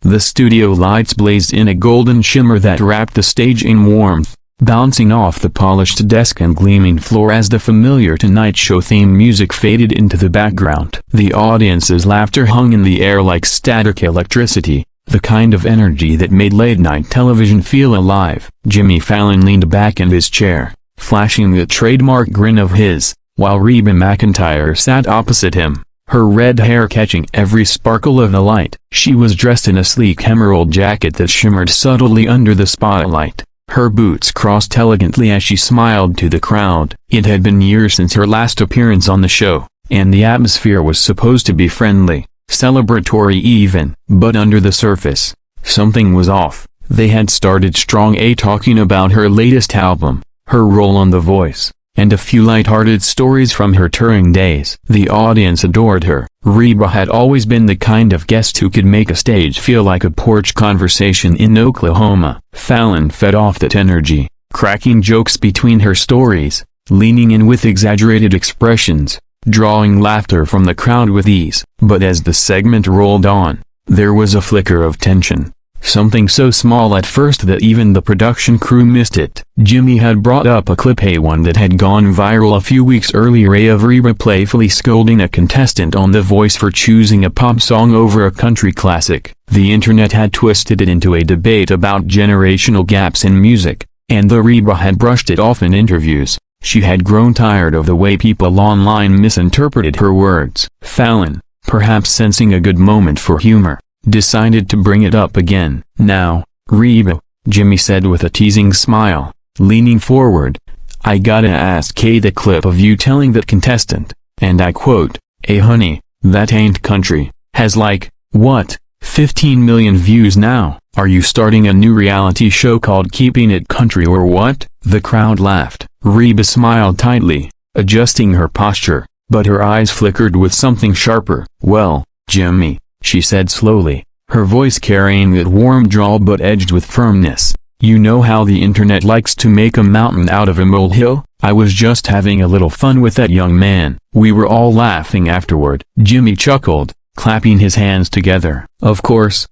The studio lights blazed in a golden shimmer that wrapped the stage in warmth, bouncing off the polished desk and gleaming floor as the familiar Tonight Show theme music faded into the background. The audience's laughter hung in the air like static electricity, the kind of energy that made late-night television feel alive. Jimmy Fallon leaned back in his chair, flashing the trademark grin of his, while Reba McEntire sat opposite him, her red hair catching every sparkle of the light. She was dressed in a sleek emerald jacket that shimmered subtly under the spotlight. Her boots crossed elegantly as she smiled to the crowd. It had been years since her last appearance on the show, and the atmosphere was supposed to be friendly, celebratory even. But under the surface, something was off. They had started strong talking about her latest album, her role on The Voice, and a few light-hearted stories from her touring days. The audience adored her. Reba had always been the kind of guest who could make a stage feel like a porch conversation in Oklahoma. Fallon fed off that energy, cracking jokes between her stories, leaning in with exaggerated expressions, drawing laughter from the crowd with ease. But as the segment rolled on, there was a flicker of tension. Something so small at first that even the production crew missed it. Jimmy had brought up a clip, one that had gone viral a few weeks earlier, of Reba playfully scolding a contestant on The Voice for choosing a pop song over a country classic. The internet had twisted it into a debate about generational gaps in music, and though Reba had brushed it off in interviews, she had grown tired of the way people online misinterpreted her words. Fallon, perhaps sensing a good moment for humor, decided to bring it up again. "Now, Reba," Jimmy said with a teasing smile, leaning forward, "I gotta ask, the clip of you telling that contestant, and I quote, 'Hey honey, that ain't country,' has like, what, 15 million views now? Are you starting a new reality show called Keeping It Country or what?" The crowd laughed. Reba smiled tightly, adjusting her posture, but her eyes flickered with something sharper. "Well, Jimmy," she said slowly, her voice carrying that warm drawl but edged with firmness, "you know how the internet likes to make a mountain out of a molehill? I was just having a little fun with that young man." We were all laughing afterward. Jimmy chuckled, clapping his hands together. Of course,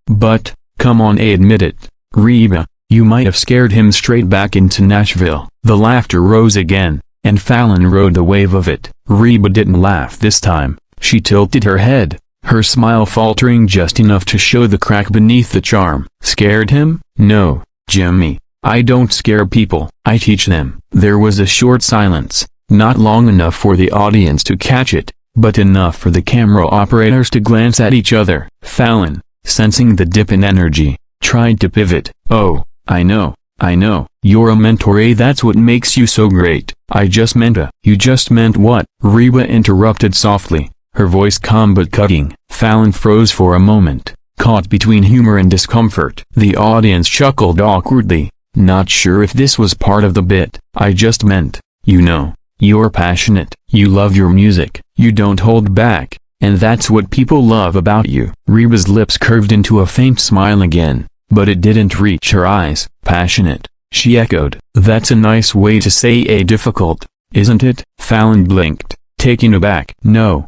but, come on, admit it, Reba, you might have scared him straight back into Nashville." The laughter rose again, and Fallon rode the wave of it. Reba didn't laugh this time. She tilted her head, her smile faltering just enough to show the crack beneath the charm. "Scared him? No, Jimmy. I don't scare people, I teach them." There was a short silence, not long enough for the audience to catch it, but enough for the camera operators to glance at each other. Fallon, sensing the dip in energy, tried to pivot. "Oh, I know. You're a mentor, that's what makes you so great. I just meant You just meant what?" Reba interrupted softly, her voice calm but cutting. Fallon froze for a moment, caught between humor and discomfort. The audience chuckled awkwardly, not sure if this was part of the bit. "I just meant, you're passionate, you love your music, you don't hold back, and that's what people love about you." Reba's lips curved into a faint smile again, but it didn't reach her eyes. "Passionate," she echoed. "That's a nice way to say difficult, isn't it?" Fallon blinked, taken aback. No,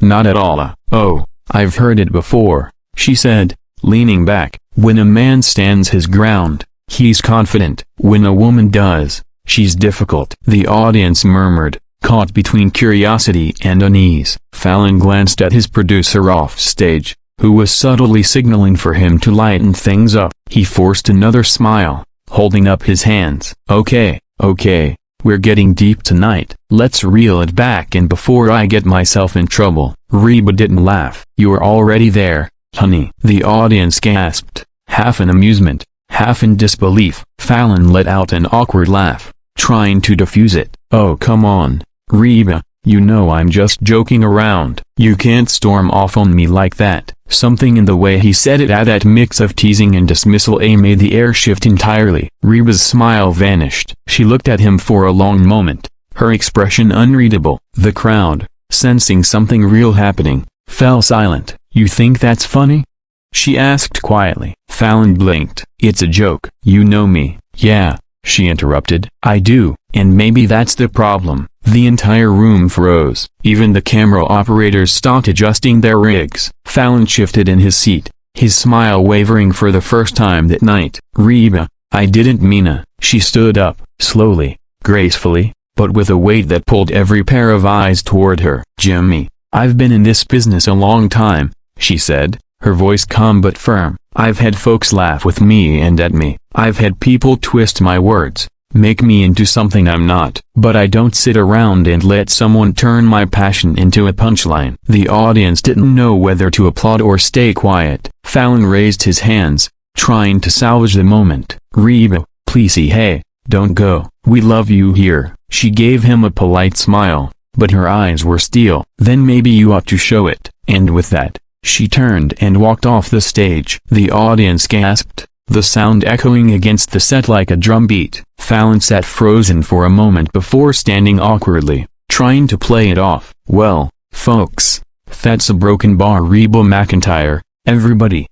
not at all. "Oh, I've heard it before," she said, leaning back. "When a man stands his ground, he's confident. When a woman does, she's difficult." The audience murmured, caught between curiosity and unease. Fallon glanced at his producer off stage, who was subtly signaling for him to lighten things up. He forced another smile, holding up his hands. Okay, we're getting deep tonight. Let's reel it back in before I get myself in trouble." Reba didn't laugh. "You're already there, honey." The audience gasped, half in amusement, half in disbelief. Fallon let out an awkward laugh, trying to diffuse it. "Oh come on, Reba, I'm just joking around. You can't storm off on me like that." Something in the way he said it, that mix of teasing and dismissal, made the air shift entirely. Reba's smile vanished. She looked at him for a long moment, her expression unreadable. The crowd, sensing something real happening, fell silent. "You think that's funny?" she asked quietly. Fallon blinked. "It's a joke." "You know me." "Yeah," she interrupted. "I do, and maybe that's the problem. The entire room froze. Even the camera operators stopped adjusting their rigs. Fallon shifted in his seat, his smile wavering for the first time that night. "Reba, I didn't mean to." She stood up, slowly, gracefully, but with a weight that pulled every pair of eyes toward her. "Jimmy, I've been in this business a long time," she said, her voice calm but firm. "I've had folks laugh with me and at me. I've had people twist my words, make me into something I'm not. But I don't sit around and let someone turn my passion into a punchline." The audience didn't know whether to applaud or stay quiet. Fallon raised his hands, trying to salvage the moment. "Reba, please, hey, don't go. We love you here." She gave him a polite smile, but her eyes were steel. "Then maybe you ought to show it." And with that, she turned and walked off the stage. The audience gasped, the sound echoing against the set like a drumbeat. Fallon sat frozen for a moment before standing awkwardly, trying to play it off. "Well, folks, that's a broken bar, Reba McEntire, everybody,"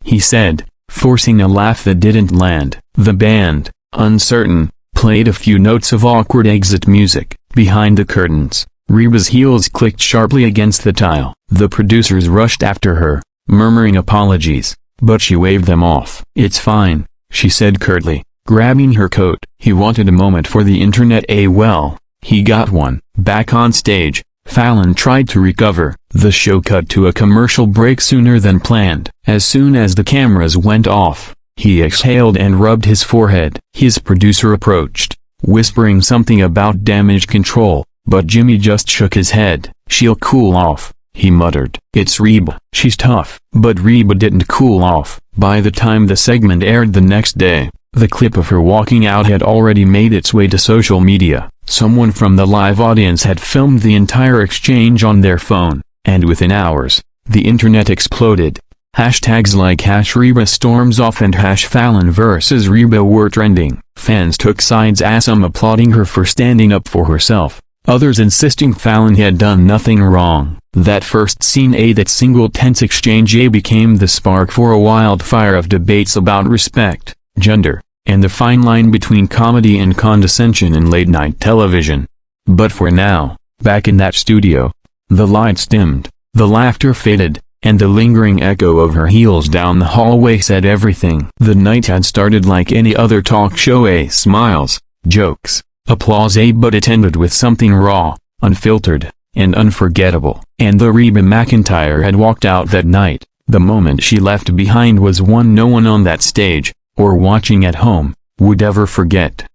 he said, forcing a laugh that didn't land. The band, uncertain, played a few notes of awkward exit music. Behind the curtains, Reba's heels clicked sharply against the tile. The producers rushed after her, murmuring apologies, but she waved them off. "It's fine," she said curtly, grabbing her coat. He wanted a moment for the internet. Well, he got one. Back on stage, Fallon tried to recover. The show cut to a commercial break sooner than planned. As soon as the cameras went off, he exhaled and rubbed his forehead. His producer approached, whispering something about damage control, but Jimmy just shook his head. "She'll cool off," he muttered. "It's Reba. She's tough." But Reba didn't cool off. By the time the segment aired the next day, the clip of her walking out had already made its way to social media. Someone from the live audience had filmed the entire exchange on their phone, and within hours, the internet exploded. Hashtags like #Reba storms off and #Fallon vs Reba were trending. Fans took sides, some applauding her for standing up for herself, others insisting Fallon had done nothing wrong. That first scene, that single tense exchange, became the spark for a wildfire of debates about respect, gender, and the fine line between comedy and condescension in late-night television. But for now, back in that studio, the lights dimmed, the laughter faded, and the lingering echo of her heels down the hallway said everything. The night had started like any other talk show, smiles, jokes, applause, but it ended with something raw, unfiltered, and unforgettable. And though Reba McEntire had walked out that night, the moment she left behind was one no one on that stage, or watching at home, would ever forget.